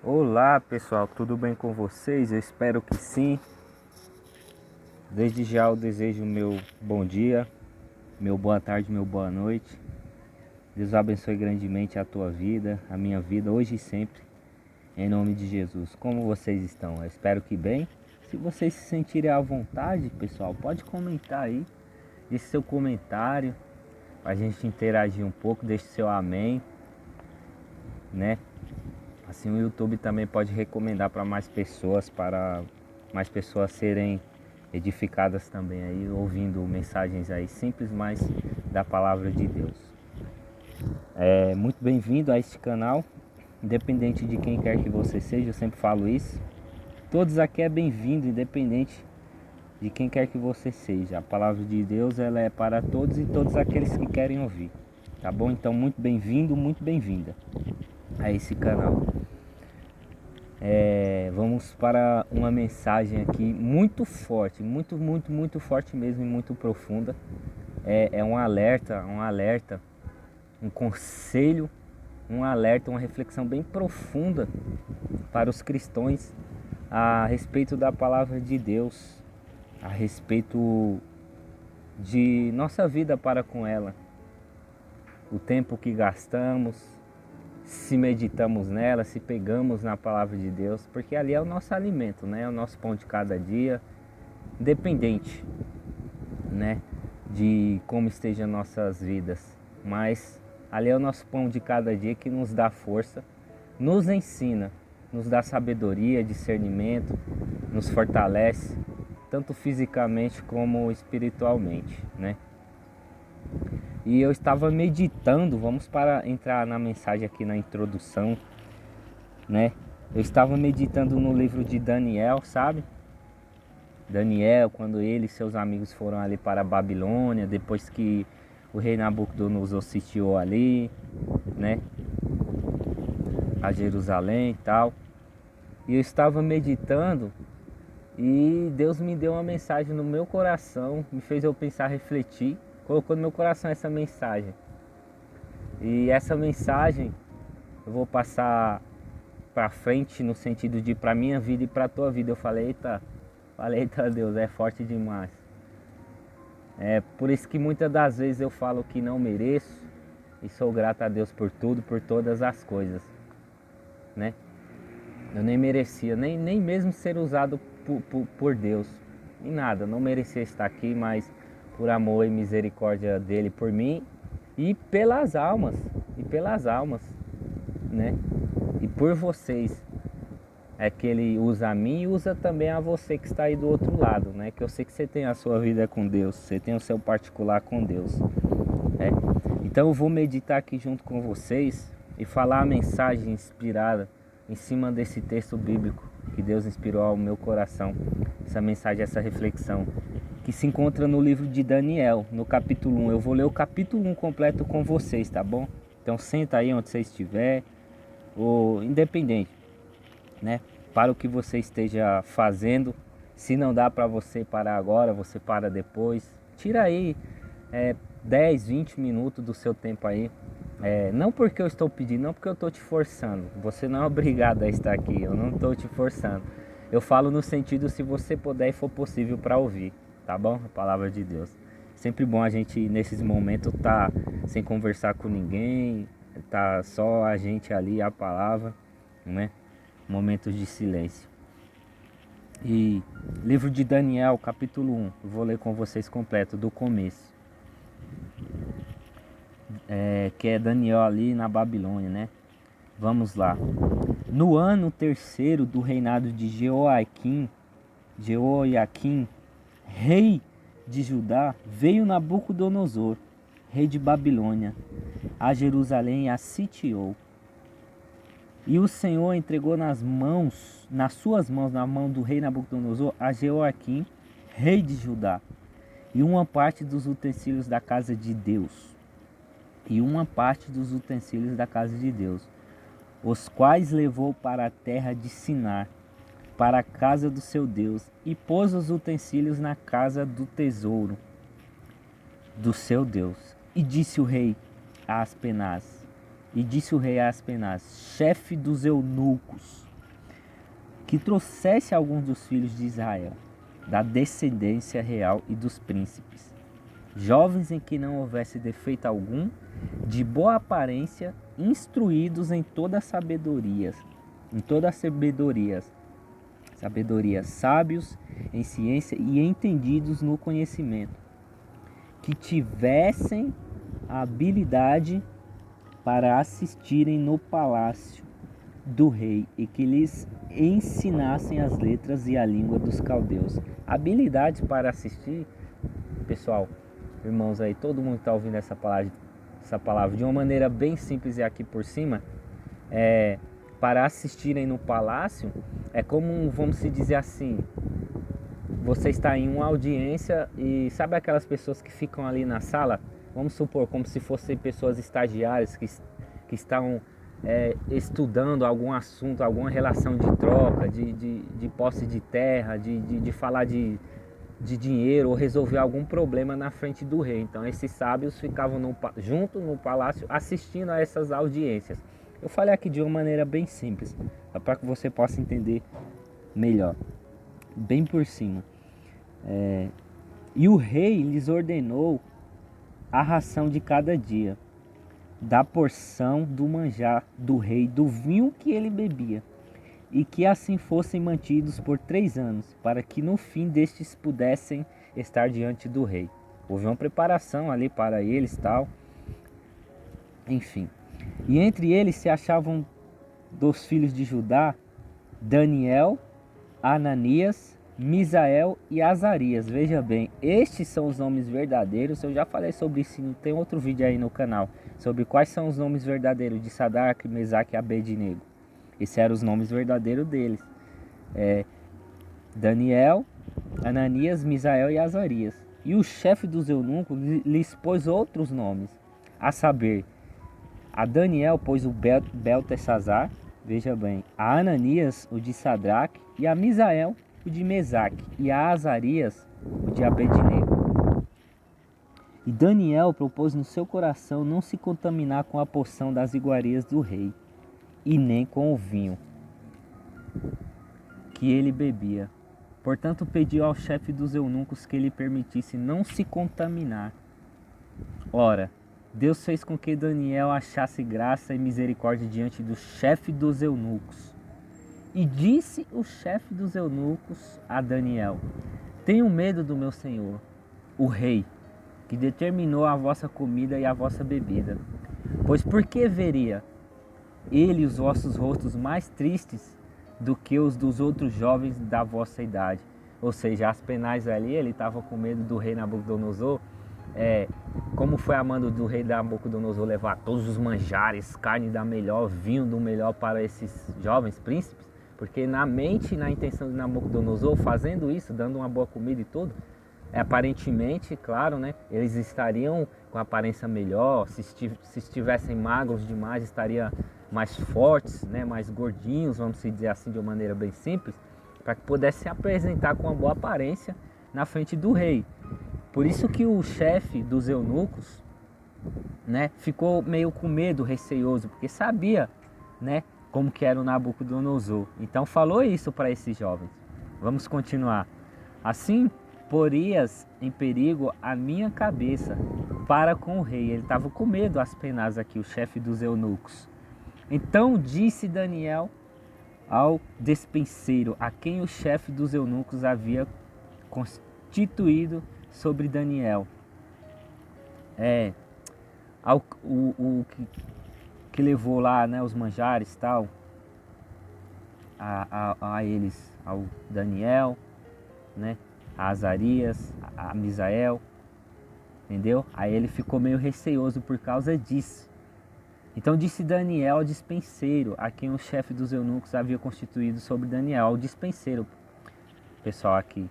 Olá pessoal, tudo bem com vocês? Eu espero que sim. Desde já eu desejo meu bom dia, meu boa tarde, meu boa noite. Deus abençoe grandemente a tua vida, a minha vida, hoje e sempre, em nome de Jesus. Como vocês estão? Eu espero que bem. Se vocês se sentirem à vontade, pessoal, pode comentar aí, deixe seu comentário, para a gente interagir um pouco, deixe seu amém, né? Assim o YouTube também pode recomendar para mais pessoas serem edificadas também aí, ouvindo mensagens aí simples, mas da palavra de Deus. Muito bem-vindo a este canal, independente de quem quer que você seja, eu sempre falo isso. Todos aqui é bem-vindo, independente de quem quer que você seja. A palavra de Deus ela é para todos e todos aqueles que querem ouvir, tá bom? Então muito bem-vindo, muito bem-vinda a esse canal. Vamos para uma mensagem aqui muito forte, muito forte mesmo e muito profunda. É um alerta, um conselho, um alerta, uma reflexão bem profunda para os cristãos a respeito da palavra de Deus, a respeito de nossa vida para com ela, o tempo que gastamos, se meditamos nela, se pegamos na palavra de Deus, porque ali é o nosso alimento, né? É o nosso pão de cada dia, independente, né, de como estejam nossas vidas, mas ali é o nosso pão de cada dia que nos dá força, nos ensina, nos dá sabedoria, discernimento, nos fortalece, tanto fisicamente como espiritualmente, né? E eu estava meditando, vamos para entrar na mensagem aqui na introdução, né? Eu estava meditando no livro de Daniel, sabe? Daniel, quando ele e seus amigos foram ali para a Babilônia, depois que o rei Nabucodonosor sitiou ali, né? A Jerusalém e tal. E eu estava meditando e Deus me deu uma mensagem no meu coração, me fez eu pensar, refletir, colocou no meu coração essa mensagem. E essa mensagem eu vou passar para frente no sentido de para minha vida e para tua vida. Eu falei, eita Deus, é forte demais. É por isso que muitas das vezes eu falo que não mereço e sou grato a Deus por tudo, por todas as coisas, né? Eu nem merecia, nem mesmo ser usado por Deus, em nada, não merecia estar aqui, mas por amor e misericórdia dele por mim e pelas almas, né? E por vocês, é que ele usa a mim e usa também a você que está aí do outro lado, né? Que eu sei que você tem a sua vida com Deus, você tem o seu particular com Deus, né? Então eu vou meditar aqui junto com vocês e falar a mensagem inspirada em cima desse texto bíblico que Deus inspirou ao meu coração, essa mensagem, essa reflexão, que se encontra no livro de Daniel, no capítulo 1. Eu vou ler o capítulo 1 completo com vocês, tá bom? Então senta aí onde você estiver, ou independente, né? Para o que você esteja fazendo. Se não dá para você parar agora, você para depois. Tira aí 10, 20 minutos do seu tempo aí. Não porque eu estou pedindo, não porque eu estou te forçando. Você não é obrigado a estar aqui, eu não estou te forçando. Eu falo no sentido se você puder e for possível para ouvir, tá bom? A palavra de Deus. Sempre bom a gente nesses momentos tá sem conversar com ninguém, tá só a gente ali, a palavra, né? Momentos de silêncio. E livro de Daniel, capítulo 1, eu vou ler com vocês completo, do começo. Que é Daniel ali na Babilônia, né? Vamos lá. No ano terceiro do reinado de Jeoiaquim, rei de Judá, veio Nabucodonosor, rei de Babilônia, a Jerusalém e a sitiou. E o Senhor entregou nas suas mãos, na mão do rei Nabucodonosor, a Jeoiaquim, rei de Judá, e uma parte dos utensílios da casa de Deus. Os quais levou para a terra de Sinar, para a casa do seu Deus, e pôs os utensílios na casa do tesouro do seu Deus. E disse o rei a Aspenaz, chefe dos eunucos, que trouxesse alguns dos filhos de Israel, da descendência real e dos príncipes, jovens em que não houvesse defeito algum, de boa aparência, instruídos em toda sabedoria, sábios em ciência e entendidos no conhecimento, que tivessem a habilidade para assistirem no palácio do rei e que lhes ensinassem as letras e a língua dos caldeus. Habilidade para assistir, pessoal, irmãos aí, todo mundo está ouvindo essa palavra de uma maneira bem simples e aqui por cima, para assistirem no palácio, é como, vamos se dizer assim, você está em uma audiência e sabe aquelas pessoas que ficam ali na sala, vamos supor, como se fossem pessoas estagiárias que estão estudando algum assunto, alguma relação de troca, de posse de terra, de falar de dinheiro ou resolver algum problema na frente do rei. Então esses sábios ficavam junto no palácio assistindo a essas audiências. Eu falei aqui de uma maneira bem simples, para que você possa entender melhor, bem por cima. E o rei lhes ordenou a ração de cada dia, da porção do manjar do rei, do vinho que ele bebia, e que assim fossem mantidos por 3 anos, para que no fim destes pudessem estar diante do rei. Houve uma preparação ali para eles, tal. Enfim. E entre eles se achavam dos filhos de Judá, Daniel, Ananias, Misael e Azarias. Veja bem, estes são os nomes verdadeiros. Eu já falei sobre isso, tem outro vídeo aí no canal, sobre quais são os nomes verdadeiros de Sadraque, Mesaque e Abednego. Esses eram os nomes verdadeiros deles. Daniel, Ananias, Misael e Azarias. E o chefe dos eunucos lhes pôs outros nomes, a saber, a Daniel pôs o Beltesazar, veja bem, a Ananias o de Sadraque, e a Misael o de Mesaque, e a Azarias o de Abednego. E Daniel propôs no seu coração não se contaminar com a porção das iguarias do rei, e nem com o vinho que ele bebia. Portanto, pediu ao chefe dos eunucos que lhe permitisse não se contaminar. Ora, Deus fez com que Daniel achasse graça e misericórdia diante do chefe dos eunucos. E disse o chefe dos eunucos a Daniel: tenham medo do meu senhor, o rei, que determinou a vossa comida e a vossa bebida. Pois por que veria ele os vossos rostos mais tristes do que os dos outros jovens da vossa idade? Ou seja, Aspenaz ali, ele estava com medo do rei Nabucodonosor. Como foi a mando do rei Nabucodonosor levar todos os manjares, carne da melhor, vinho do melhor para esses jovens príncipes? Porque na mente e na intenção de Nabucodonosor, fazendo isso, dando uma boa comida e tudo, aparentemente, claro, né, eles estariam com aparência melhor. Se estivessem magros demais, estariam mais fortes, né, mais gordinhos, vamos dizer assim, de uma maneira bem simples, para que pudesse se apresentar com uma boa aparência na frente do rei. Por isso que o chefe dos eunucos, né, ficou meio com medo, receoso, porque sabia, né, como que era o Nabucodonosor. Então falou isso para esses jovens. Vamos continuar. Assim, porias em perigo a minha cabeça para com o rei. Ele estava com medo, Aspenaz aqui, o chefe dos eunucos. Então disse Daniel ao despenseiro, a quem o chefe dos eunucos havia constituído sobre Daniel, o que levou lá, né, os manjares e tal, a eles, ao Daniel, né, a Azarias, a Misael, entendeu? Aí ele ficou meio receoso por causa disso. Então disse Daniel ao despenseiro, a quem o chefe dos eunucos havia constituído sobre Daniel, ao despenseiro, pessoal aqui,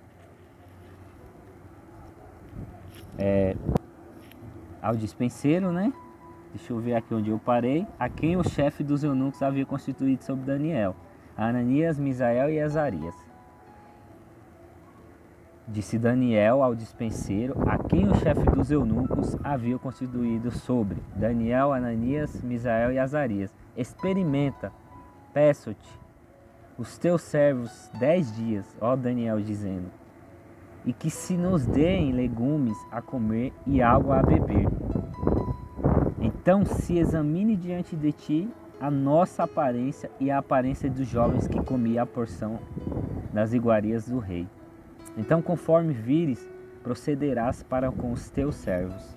ao despenseiro, né? Deixa eu ver aqui onde eu parei. A quem o chefe dos eunucos havia constituído sobre Daniel, Ananias, Misael e Azarias. Disse Daniel ao despenseiro, a quem o chefe dos eunucos havia constituído sobre Daniel, Ananias, Misael e Azarias: experimenta, peço-te, os teus servos 10 dias, ó Daniel dizendo, e que se nos deem legumes a comer e água a beber. Então se examine diante de ti a nossa aparência e a aparência dos jovens que comia a porção das iguarias do rei. Então, conforme vires, procederás para com os teus servos.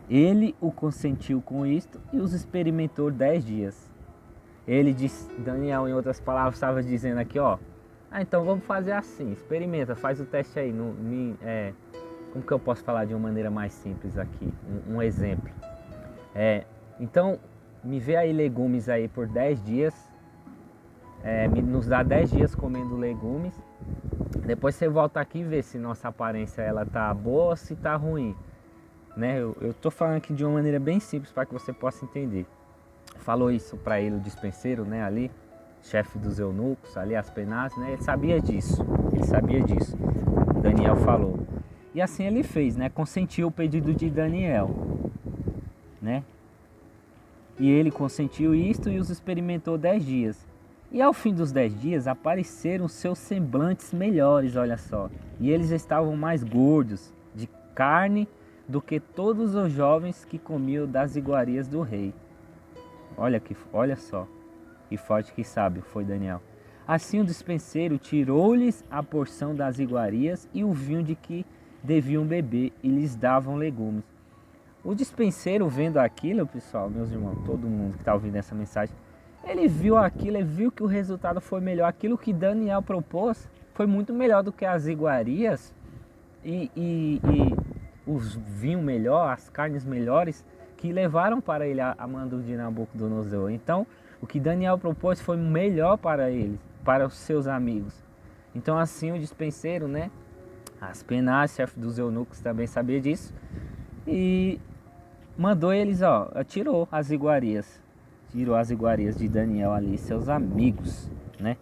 Ele o consentiu com isto e os experimentou 10 dias. Ele disse, Daniel, em outras palavras, estava dizendo aqui, ó, então vamos fazer assim, experimenta, faz o teste aí. Como que eu posso falar de uma maneira mais simples aqui? Um exemplo. Então, me vê aí legumes aí por 10 dias, nos dá 10 dias comendo legumes, depois você volta aqui e vê se nossa aparência ela tá boa ou se tá ruim. Né? Eu tô falando aqui de uma maneira bem simples para que você possa entender. Falou isso para ele o dispenseiro, né, ali, chefe dos eunucos, ali Aspenaz, né? Ele sabia disso. Daniel falou. E assim ele fez, né? Consentiu o pedido de Daniel, né? E ele consentiu isto e os experimentou 10 dias. E ao fim dos 10 dias apareceram seus semblantes melhores, olha só. E eles estavam mais gordos de carne do que todos os jovens que comiam das iguarias do rei. Olha só, que forte, que sábio foi Daniel. Assim o dispenseiro tirou-lhes a porção das iguarias e o vinho de que deviam beber e lhes davam legumes. O dispenseiro vendo aquilo, pessoal, meus irmãos, todo mundo que está ouvindo essa mensagem, ele viu aquilo, ele viu que o resultado foi melhor. Aquilo que Daniel propôs foi muito melhor do que as iguarias e os vinhos melhor, as carnes melhores que levaram para ele a mando de Nabucodonosor. Então, o que Daniel propôs foi melhor para eles, para os seus amigos. Então, assim, o dispenseiro, né, Aspenaz, chefe dos eunucos, também sabia disso e mandou eles, tirou as iguarias de Daniel ali, seus amigos, né?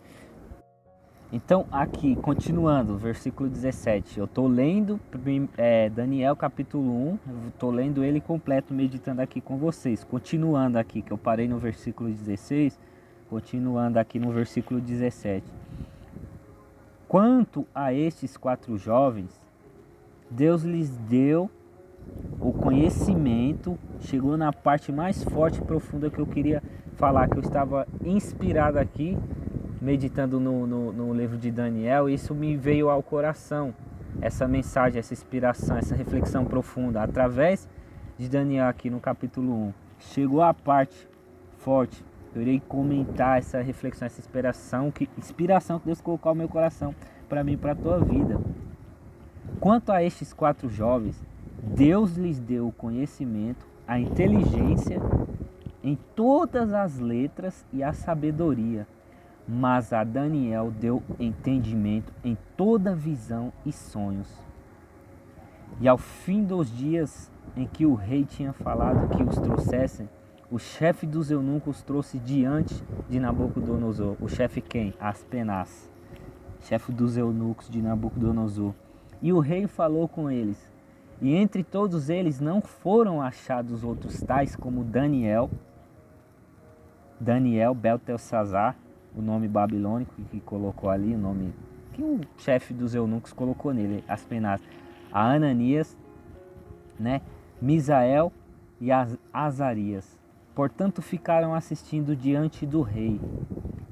Então aqui, continuando, versículo 17, eu estou lendo Daniel capítulo 1, estou lendo ele completo, meditando aqui com vocês, continuando aqui, que eu parei no versículo 16, continuando aqui no versículo 17. Quanto a estes 4 jovens, Deus lhes deu o conhecimento, chegou na parte mais forte e profunda que eu queria falar, que eu estava inspirado aqui, meditando no livro de Daniel, e isso me veio ao coração, essa mensagem, essa inspiração, essa reflexão profunda, através de Daniel aqui no capítulo 1. Chegou a parte forte, eu irei comentar essa reflexão, essa inspiração que Deus colocou ao meu coração, para mim e para a tua vida. Quanto a estes 4 jovens, Deus lhes deu o conhecimento, a inteligência em todas as letras e a sabedoria, mas a Daniel deu entendimento em toda visão e sonhos. E ao fim dos dias em que o rei tinha falado que os trouxessem, o chefe dos eunucos trouxe diante de Nabucodonosor. O chefe quem? Aspenaz, chefe dos eunucos de Nabucodonosor. E o rei falou com eles. E entre todos eles não foram achados outros tais como Daniel, Beltesazar, o nome babilônico que colocou ali, o nome que o chefe dos eunucos colocou nele, Aspenaz, a Ananias, né, Misael e Azarias. Portanto, ficaram assistindo diante do rei.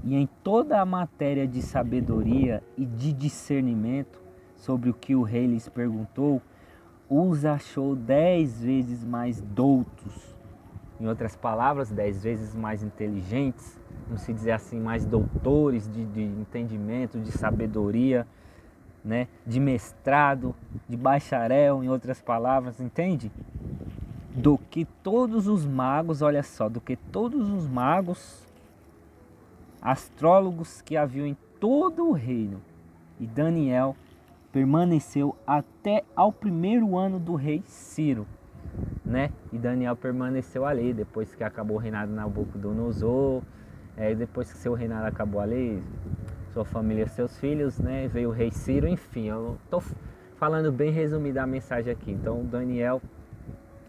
E em toda a matéria de sabedoria e de discernimento sobre o que o rei lhes perguntou, os achou 10 vezes mais doutos. Em outras palavras, 10 vezes mais inteligentes, vamos se dizer assim, mais doutores de entendimento, de sabedoria, né? De mestrado, de bacharel, em outras palavras, entende? Do que todos os magos, olha só, do que todos os magos, astrólogos que haviam em todo o reino. E Daniel permaneceu até ao 1º ano do rei Ciro, né? E Daniel permaneceu ali, depois que acabou o reinado de Nabucodonosor, depois que seu reinado acabou ali, sua família, seus filhos, né? Veio o rei Ciro, enfim, eu tô falando bem resumida a mensagem aqui. Então Daniel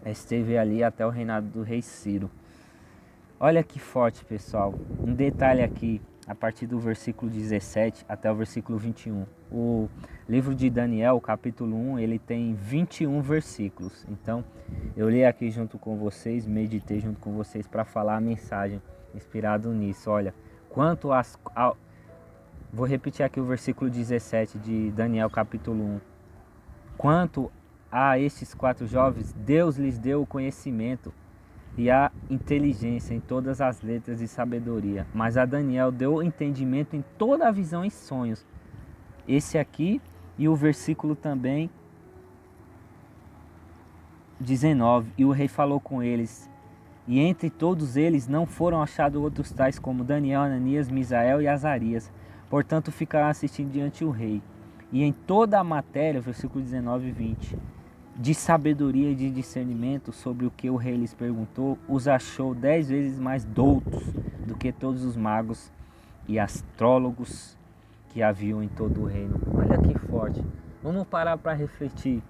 esteve ali até o reinado do rei Ciro. Olha que forte, pessoal. Um detalhe aqui, a partir do versículo 17 até o versículo 21. O livro de Daniel, capítulo 1, ele tem 21 versículos. Então, eu li aqui junto com vocês, meditei junto com vocês para falar a mensagem inspirado nisso. Olha, vou repetir aqui o versículo 17 de Daniel, capítulo 1. Quanto a estes 4 jovens, Deus lhes deu o conhecimento e a inteligência em todas as letras e sabedoria. Mas a Daniel deu entendimento em toda a visão e sonhos. Esse aqui e o versículo também 19. E o rei falou com eles. E entre todos eles não foram achados outros tais como Daniel, Ananias, Misael e Azarias. Portanto ficaram assistindo diante do rei. E em toda a matéria, versículo 19 e 20, de sabedoria e de discernimento sobre o que o rei lhes perguntou, os achou 10 vezes mais doutos do que todos os magos e astrólogos que haviam em todo o reino. Olha que forte. Vamos parar para refletir.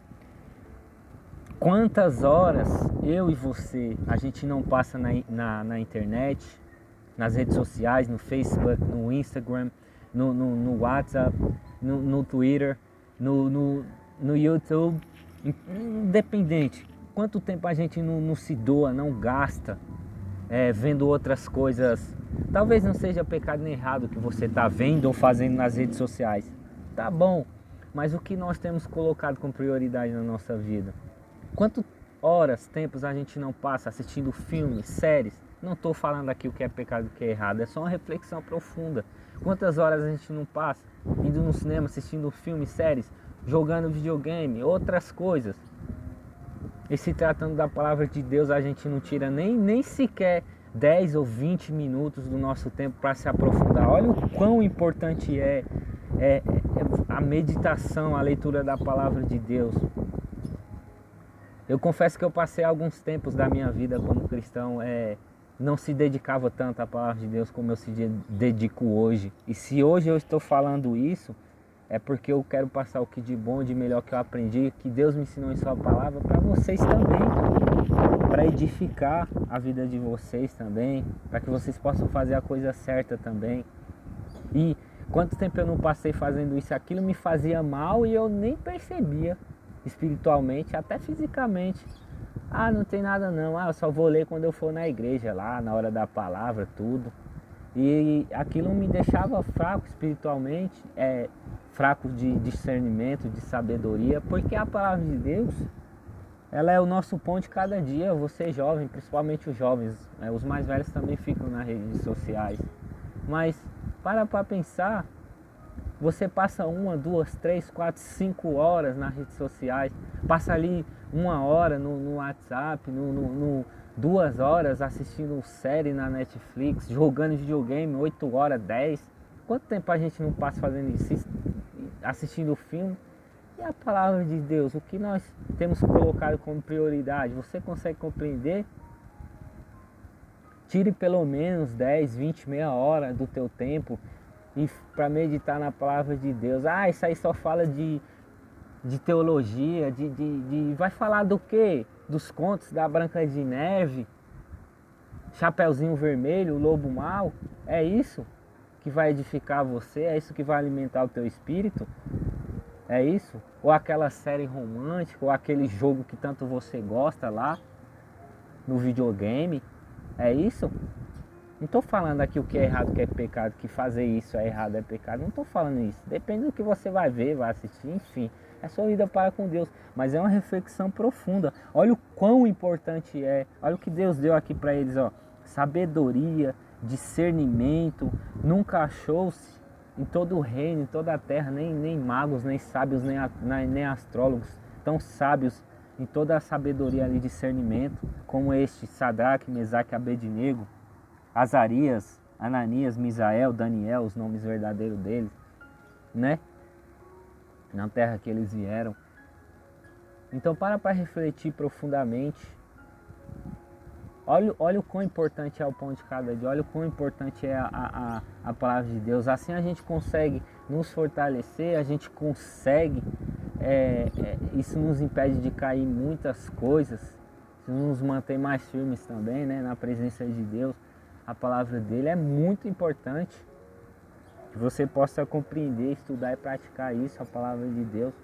Quantas horas eu e você, a gente não passa na internet, nas redes sociais, no Facebook, no Instagram, no WhatsApp, no Twitter, no YouTube, independente. Quanto tempo a gente não se doa, não gasta vendo outras coisas. Talvez não seja pecado nem errado o que você está vendo ou fazendo nas redes sociais. Tá bom, mas o que nós temos colocado como prioridade na nossa vida? Quantas horas, tempos a gente não passa assistindo filmes, séries? Não estou falando aqui o que é pecado e o que é errado, é só uma reflexão profunda. Quantas horas a gente não passa indo no cinema, assistindo filmes, séries, jogando videogame, outras coisas? E se tratando da palavra de Deus, a gente não tira nem sequer 10 ou 20 minutos do nosso tempo para se aprofundar. Olha o quão importante é a meditação, a leitura da palavra de Deus. Eu confesso que eu passei alguns tempos da minha vida como cristão, não se dedicava tanto à palavra de Deus como eu se dedico hoje. E se hoje eu estou falando isso, é porque eu quero passar o que de bom, de melhor que eu aprendi, que Deus me ensinou em sua palavra, para vocês também, para edificar a vida de vocês também, para que vocês possam fazer a coisa certa também. E quanto tempo eu não passei fazendo isso, aquilo me fazia mal e eu nem percebia, espiritualmente, até fisicamente. Ah, não tem nada não, eu só vou ler quando eu for na igreja lá, na hora da palavra, tudo. E aquilo me deixava fraco espiritualmente, fraco de discernimento, de sabedoria, porque a palavra de Deus, ela é o nosso pão de cada dia. Você jovem, principalmente os jovens, os mais velhos também ficam nas redes sociais. Mas para pensar, você passa 1, 2, 3, 4, 5 horas nas redes sociais, passa ali 1 hora no WhatsApp, 2 horas assistindo série na Netflix, jogando videogame, 8 horas, 10. Quanto tempo a gente não passa fazendo isso, assistindo filme? E a palavra de Deus, o que nós temos colocado como prioridade? Você consegue compreender? Tire pelo menos 10, 20, meia hora do teu tempo e para meditar na palavra de Deus. Isso aí só fala de teologia, vai falar do quê? Dos contos da Branca de Neve, Chapeuzinho Vermelho, o Lobo Mau? É isso que vai edificar você? É isso que vai alimentar o teu espírito? É isso? Ou aquela série romântica, ou aquele jogo que tanto você gosta lá no videogame? É isso? Não estou falando aqui o que é errado, o que é pecado, que fazer isso é errado, é pecado. Não estou falando isso. Depende do que você vai ver, vai assistir, enfim. É sua vida para com Deus. Mas é uma reflexão profunda. Olha o quão importante é. Olha o que Deus deu aqui para eles, ó. Sabedoria, discernimento. Nunca achou-se em todo o reino, em toda a terra, nem magos, nem sábios, nem astrólogos tão sábios em toda a sabedoria e discernimento como este Sadraque, Mesaque e Abednego, Azarias, Ananias, Misael, Daniel, os nomes verdadeiros deles, né? Na terra que eles vieram. Então para refletir profundamente. Olha o quão importante é o pão de cada dia, olha o quão importante é a palavra de Deus. Assim a gente consegue nos fortalecer, a gente consegue, isso nos impede de cair em muitas coisas, isso nos mantém mais firmes também, né, na presença de Deus. A palavra dele é muito importante. Que você possa compreender, estudar e praticar isso, a palavra de Deus.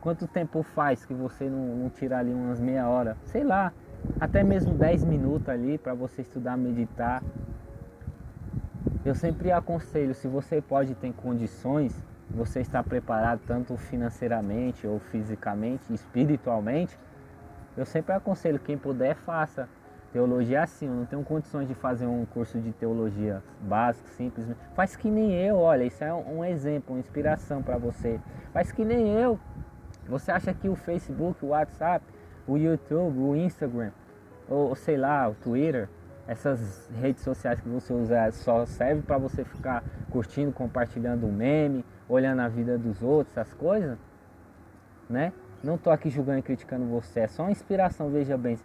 Quanto tempo faz que você não tira ali umas meia hora, sei lá, até mesmo 10 minutos ali para você estudar, meditar? Eu sempre aconselho, se você pode ter condições, você está preparado tanto financeiramente ou fisicamente, espiritualmente, eu sempre aconselho, quem puder, faça. Teologia assim, eu não tenho condições de fazer um curso de teologia básico, simples. Faz que nem eu, olha, isso é um exemplo, uma inspiração para você. Faz que nem eu. Você acha que o Facebook, o WhatsApp, o YouTube, o Instagram, ou sei lá, o Twitter, essas redes sociais que você usa só serve para você ficar curtindo, compartilhando um meme, olhando a vida dos outros, essas coisas, né? Não tô aqui julgando e criticando você, é só uma inspiração, veja bem.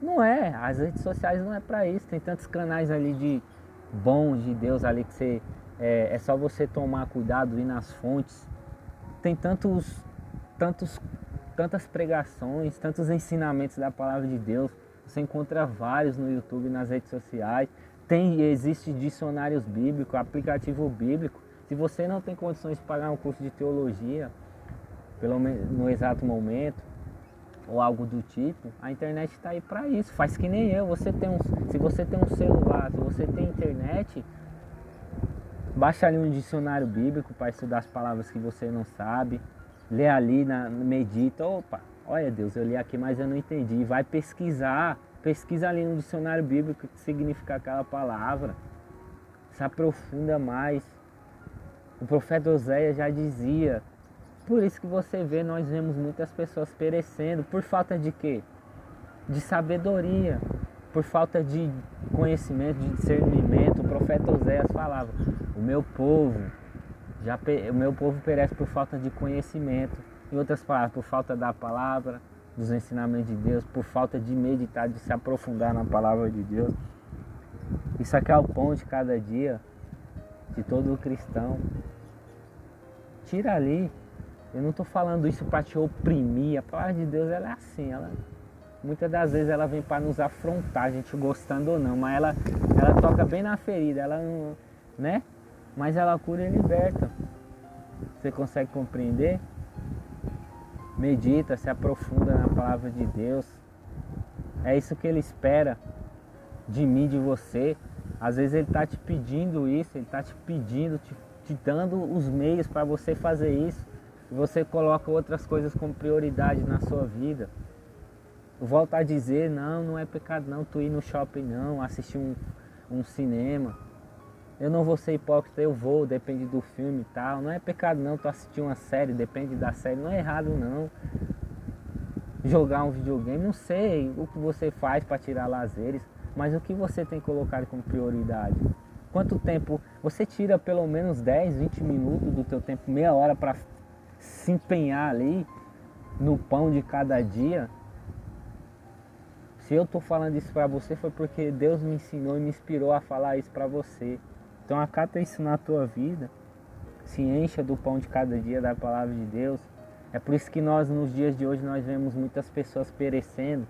Não é, as redes sociais não é para isso, tem tantos canais ali de bons de Deus ali que você é só você tomar cuidado, ir nas fontes. Tem tantas pregações, tantos ensinamentos da palavra de Deus. Você encontra vários no YouTube, nas redes sociais. Existe dicionários bíblicos, aplicativo bíblico. Se você não tem condições de pagar um curso de teologia, pelo menos no exato momento, ou algo do tipo, a internet está aí para isso. Faz que nem eu. Se você tem um celular, se você tem internet, baixa ali um dicionário bíblico para estudar as palavras que você não sabe. Lê ali, medita. Opa, olha Deus, eu li aqui, mas eu não entendi. Vai pesquisar. Pesquisa ali no dicionário bíblico o que significa aquela palavra. Se aprofunda mais. O profeta Oséias já dizia. Por isso que você vê, nós vemos muitas pessoas perecendo. Por falta de quê? De sabedoria. Por falta de conhecimento, de discernimento. O profeta Oséias falava, o meu povo perece por falta de conhecimento. Em outras palavras, por falta da palavra, dos ensinamentos de Deus, por falta de meditar, de se aprofundar na palavra de Deus. Isso aqui é o pão de cada dia de todo cristão. Tira ali. Eu não estou falando isso para te oprimir. A palavra de Deus ela é assim. Muitas das vezes ela vem para nos afrontar, a gente gostando ou não. Mas ela toca bem na ferida. Ela não, né? Mas ela cura e liberta. Você consegue compreender? Medita, se aprofunda na palavra de Deus. É isso que Ele espera de mim, de você. Às vezes Ele está te pedindo isso, Ele está te pedindo, te dando os meios para você fazer isso. E você coloca outras coisas como prioridade na sua vida. Eu volto a dizer, não é pecado não, tu ir no shopping não, assistir um cinema. Eu não vou ser hipócrita, eu vou, depende do filme e tal. Não é pecado não, tu assistir uma série, depende da série, não é errado não. Jogar um videogame, não sei o que você faz para tirar lazeres, mas o que você tem colocado como prioridade? Quanto tempo, você tira pelo menos 10, 20 minutos do teu tempo, meia hora para se empenhar ali no pão de cada dia? Se eu tô falando isso para você foi porque Deus me ensinou e me inspirou a falar isso para você. Então acata isso na tua vida, se encha do pão de cada dia da palavra de Deus. É por isso que nós nos dias de hoje nós vemos muitas pessoas perecendo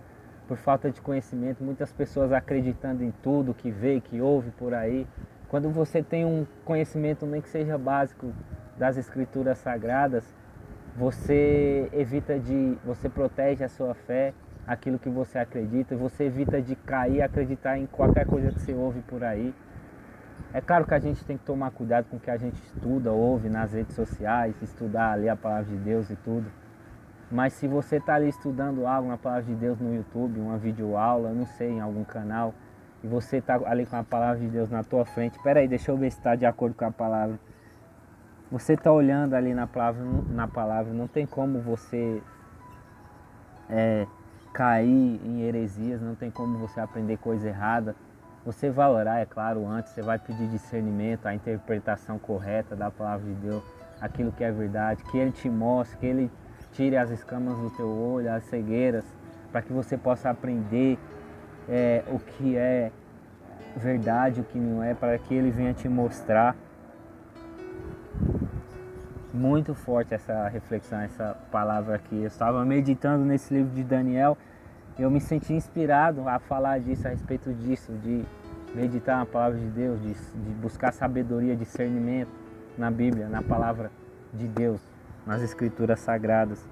por falta de conhecimento, muitas pessoas acreditando em tudo que vê, que ouve por aí. Quando você tem um conhecimento nem que seja básico das escrituras sagradas, você você protege a sua fé, aquilo que você acredita, você evita de cair e acreditar em qualquer coisa que você ouve por aí. É claro que a gente tem que tomar cuidado com o que a gente estuda, ouve nas redes sociais, estudar ali a palavra de Deus e tudo. Mas se você está ali estudando algo na palavra de Deus no YouTube, uma videoaula, não sei, em algum canal, e você está ali com a palavra de Deus na tua frente, espera aí, deixa eu ver se está de acordo com a palavra. Você está olhando ali na palavra, não tem como você cair em heresias, não tem como você aprender coisa errada. Você vai orar, é claro, antes, você vai pedir discernimento, a interpretação correta da palavra de Deus, aquilo que é verdade, que Ele te mostre, que Ele tire as escamas do teu olho, as cegueiras, para que você possa aprender o que é verdade, o que não é, para que Ele venha te mostrar. Muito forte essa reflexão, essa palavra aqui. Eu estava meditando nesse livro de Daniel, eu me senti inspirado a falar disso, a respeito disso, de meditar na palavra de Deus, de buscar sabedoria, discernimento na Bíblia, na palavra de Deus, nas escrituras sagradas.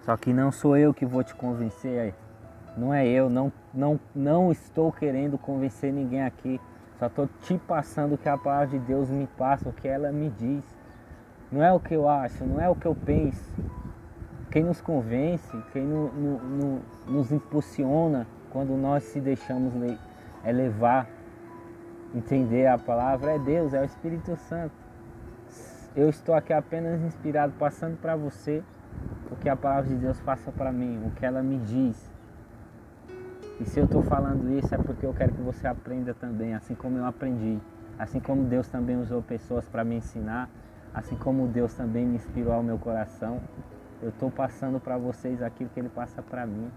Só que não sou eu que vou te convencer, não é eu, não estou querendo convencer ninguém aqui, só estou te passando o que a palavra de Deus me passa, o que ela me diz. Não é o que eu acho, não é o que eu penso. Quem nos convence, quem nos impulsiona quando nós se deixamos levar, entender a palavra, é Deus, é o Espírito Santo. Eu estou aqui apenas inspirado, passando para você o que a palavra de Deus passa para mim, o que ela me diz. E se eu estou falando isso é porque eu quero que você aprenda também, assim como eu aprendi. Assim como Deus também usou pessoas para me ensinar, assim como Deus também me inspirou ao meu coração, eu estou passando para vocês aquilo que Ele passa para mim.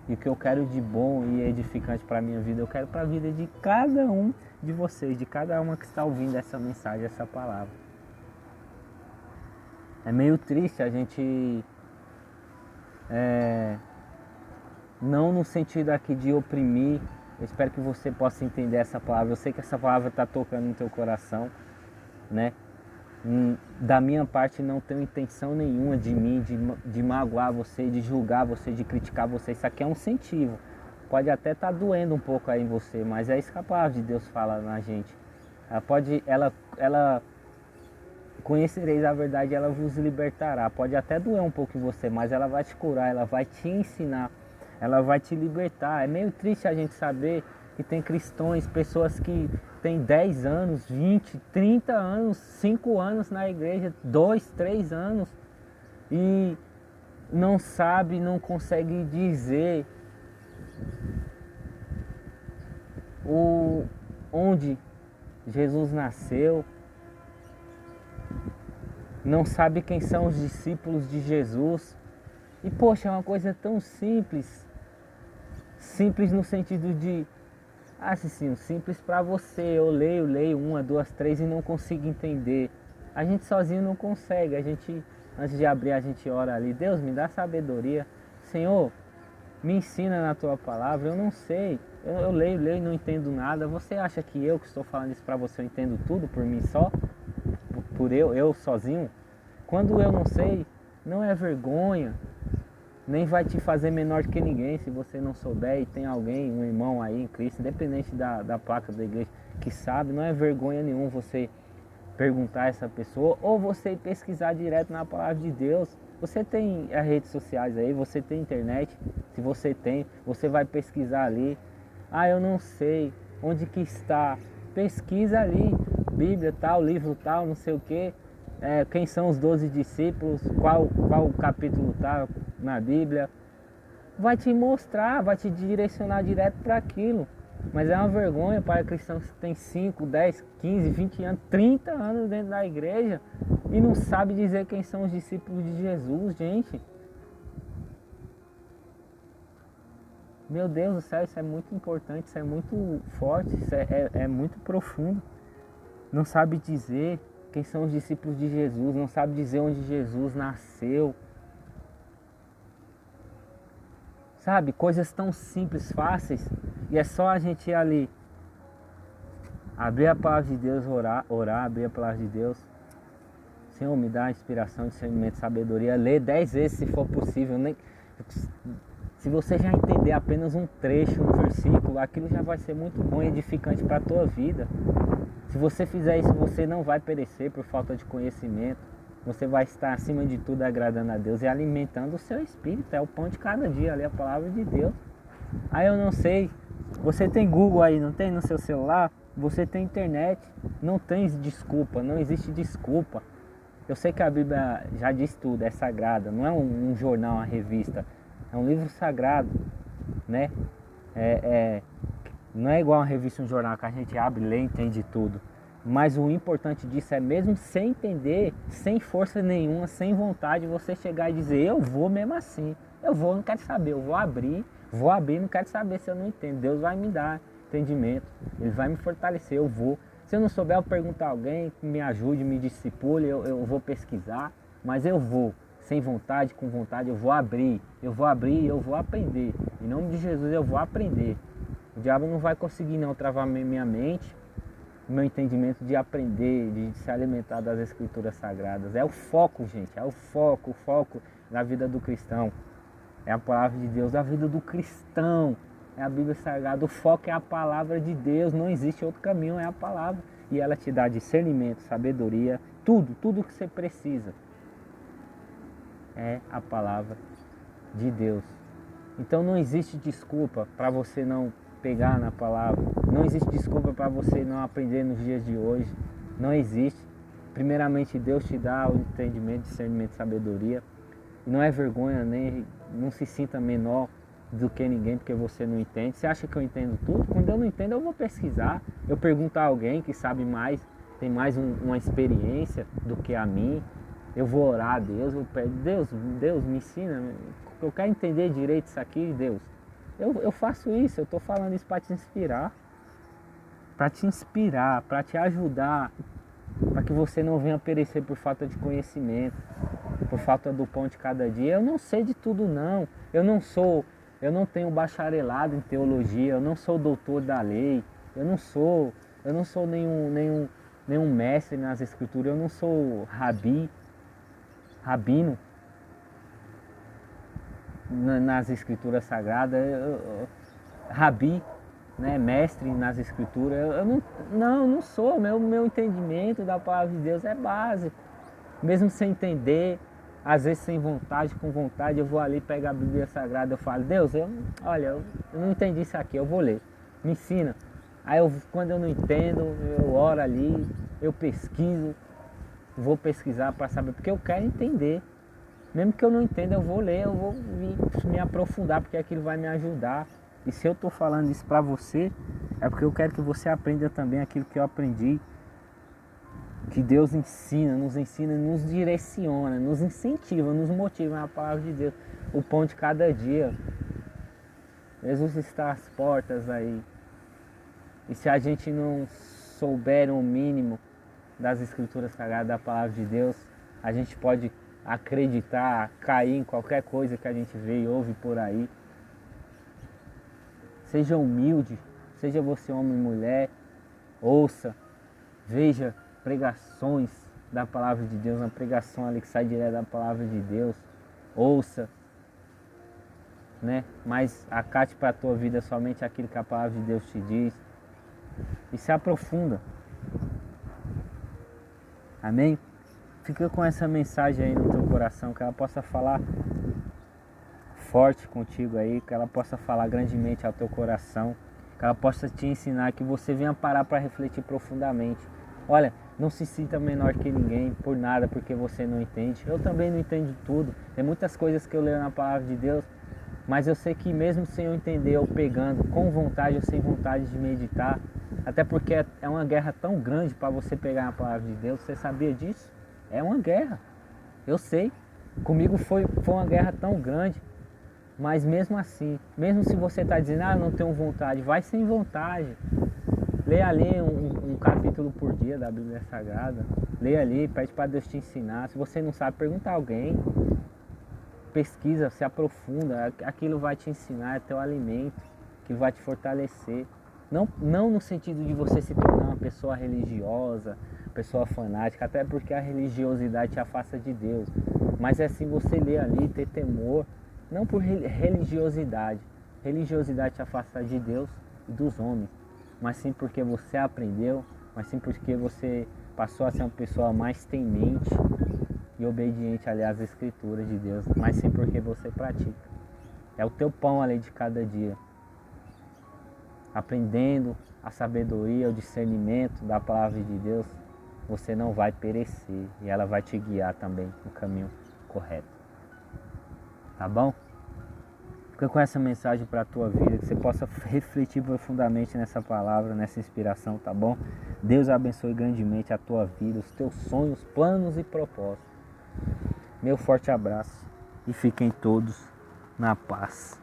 E o que eu quero de bom e edificante para a minha vida, eu quero para a vida de cada um de vocês, de cada uma que está ouvindo essa mensagem, essa palavra. É meio triste a gente, não no sentido aqui de oprimir, eu espero que você possa entender essa palavra, eu sei que essa palavra está tocando no teu coração, né? Da minha parte não tenho intenção nenhuma de mim, de magoar você, de julgar você, de criticar você. Isso aqui é um incentivo. Pode até estar doendo um pouco aí em você, mas é isso que a palavra de Deus fala na gente. Ela conhecereis a verdade, ela vos libertará. Pode até doer um pouco em você, mas ela vai te curar, ela vai te ensinar, ela vai te libertar. É meio triste a gente saber que tem cristãos, pessoas que têm 10 anos, 20, 30 anos, 5 anos na igreja, 2, 3 anos e não sabe, não consegue dizer onde Jesus nasceu, não sabe quem são os discípulos de Jesus. E poxa, é uma coisa tão simples, simples no sentido de assim, simples para você, eu leio 1, 2, 3 e não consigo entender. A gente sozinho não consegue, a gente, antes de abrir, a gente ora ali, Deus me dá sabedoria, Senhor, me ensina na tua palavra, eu não sei, eu leio e não entendo nada. Você acha que eu que estou falando isso para você, eu entendo tudo por mim só? Por eu sozinho? Quando eu não sei, não é vergonha, nem vai te fazer menor que ninguém se você não souber e tem alguém, um irmão aí em Cristo, independente da placa da igreja, que sabe, não é vergonha nenhuma você perguntar a essa pessoa ou você pesquisar direto na palavra de Deus. Você tem as redes sociais aí, você tem internet, se você tem, você vai pesquisar ali. Ah, eu não sei onde que está, pesquisa ali, Bíblia tal, livro tal, não sei o que. Quem são os 12 discípulos, qual capítulo está na Bíblia, vai te mostrar, vai te direcionar direto para aquilo. Mas é uma vergonha para cristãos que tem 5, 10, 15, 20 anos, 30 anos dentro da igreja e não sabe dizer quem são os discípulos de Jesus, gente. Meu Deus do céu, isso é muito importante, isso é muito forte, isso é muito profundo. Não sabe dizer quem são os discípulos de Jesus, não sabe dizer onde Jesus nasceu. Sabe, coisas tão simples, fáceis, e é só a gente ir ali, abrir a palavra de Deus, orar, abrir a palavra de Deus. Senhor, me dá inspiração, discernimento, sabedoria, ler 10 vezes se for possível. Se você já entender apenas um trecho, um versículo, aquilo já vai ser muito bom e edificante para a tua vida. Se você fizer isso, você não vai perecer por falta de conhecimento. Você vai estar acima de tudo agradando a Deus e alimentando o seu espírito. É o pão de cada dia ali, a palavra de Deus. Aí eu não sei, você tem Google aí, não tem no seu celular? Você tem internet, não tem desculpa, não existe desculpa. Eu sei que a Bíblia já diz tudo, é sagrada, não é um jornal, uma revista, é um livro sagrado, né? Não é igual uma revista, um jornal que a gente abre, lê e entende tudo. Mas o importante disso é mesmo sem entender, sem força nenhuma, sem vontade, você chegar e dizer, eu vou mesmo assim. Eu vou, não quero saber, eu vou abrir, não quero saber se eu não entendo. Deus vai me dar entendimento, Ele vai me fortalecer, eu vou. Se eu não souber, eu pergunto a alguém que me ajude, me discipule, eu vou pesquisar, mas eu vou. Sem vontade, com vontade, eu vou abrir e eu vou aprender. Em nome de Jesus eu vou aprender. O diabo não vai conseguir não travar minha mente, meu entendimento de aprender, de se alimentar das escrituras sagradas. É o foco, gente, é o foco na vida do cristão. É a palavra de Deus, a vida do cristão. É a Bíblia Sagrada, o foco é a palavra de Deus, não existe outro caminho, é a palavra. E ela te dá discernimento, sabedoria, tudo que você precisa. É a palavra de Deus. Então não existe desculpa para você não pegar na palavra. Não existe desculpa para você não aprender nos dias de hoje. Não existe. Primeiramente Deus te dá o entendimento, discernimento, sabedoria. E não é vergonha, nem não se sinta menor do que ninguém porque você não entende. Você acha que eu entendo tudo? Quando eu não entendo eu vou pesquisar. Eu pergunto a alguém que sabe mais, tem mais uma experiência do que a mim. Eu vou orar a Deus, eu peço, Deus me ensina, eu quero entender direito isso aqui, Deus. Eu faço isso, eu estou falando isso para te inspirar, para te ajudar, para que você não venha perecer por falta de conhecimento, por falta do pão de cada dia. Eu não sei de tudo não, eu não tenho bacharelado em teologia, eu não sou doutor da lei, eu não sou nenhum mestre nas escrituras, eu não sou rabino nas escrituras sagradas, rabi, né, mestre nas escrituras. Eu não sou, meu entendimento da palavra de Deus é básico, mesmo sem entender, às vezes sem vontade, com vontade, eu vou ali pegar a Bíblia Sagrada, eu falo, Deus, eu não entendi isso aqui, eu vou ler, me ensina. Aí quando eu não entendo, eu oro ali, eu pesquiso, vou pesquisar para saber, porque eu quero entender. Mesmo que eu não entenda, eu vou ler, eu vou me aprofundar, porque aquilo vai me ajudar. E se eu estou falando isso para você, é porque eu quero que você aprenda também aquilo que eu aprendi. Que Deus ensina, nos direciona, nos incentiva, nos motiva na palavra de Deus. O pão de cada dia. Jesus está às portas aí. E se a gente não souber o mínimo das escrituras sagradas, da palavra de Deus, a gente pode acreditar, cair em qualquer coisa que a gente vê e ouve por aí. Seja humilde, seja você homem ou mulher, ouça, veja pregações da palavra de Deus, uma pregação ali que sai direto da palavra de Deus, ouça, né? Mas acate para a tua vida somente aquilo que a palavra de Deus te diz e se aprofunda. Amém? Fica com essa mensagem aí no teu coração, que ela possa falar forte contigo aí, que ela possa falar grandemente ao teu coração, que ela possa te ensinar, que você venha parar para refletir profundamente. Olha, não se sinta menor que ninguém por nada, porque você não entende. Eu também não entendo tudo. Tem muitas coisas que eu leio na palavra de Deus, mas eu sei que mesmo sem eu entender, eu pegando com vontade ou sem vontade de meditar, até porque é uma guerra tão grande para você pegar na palavra de Deus. Você sabia disso? É uma guerra, eu sei. Comigo foi uma guerra tão grande, mas mesmo assim, mesmo se você está dizendo, não tenho vontade, vai sem vontade. Leia ali um capítulo por dia da Bíblia Sagrada. Leia ali, pede para Deus te ensinar. Se você não sabe, pergunta a alguém. Pesquisa, se aprofunda. Aquilo vai te ensinar, é teu alimento, que vai te fortalecer. Não no sentido de você se tornar uma pessoa religiosa, pessoa fanática, até porque a religiosidade te afasta de Deus. Mas é assim você ler ali, ter temor, não por religiosidade. Religiosidade te afasta de Deus e dos homens, mas sim porque você aprendeu, mas sim porque você passou a ser uma pessoa mais temente e obediente ali às escrituras de Deus, mas sim porque você pratica. É o teu pão ali de cada dia. Aprendendo a sabedoria, o discernimento da palavra de Deus, você não vai perecer e ela vai te guiar também no caminho correto. Tá bom? Fica com essa mensagem para a tua vida, que você possa refletir profundamente nessa palavra, nessa inspiração, tá bom? Deus abençoe grandemente a tua vida, os teus sonhos, planos e propósitos. Meu forte abraço e fiquem todos na paz.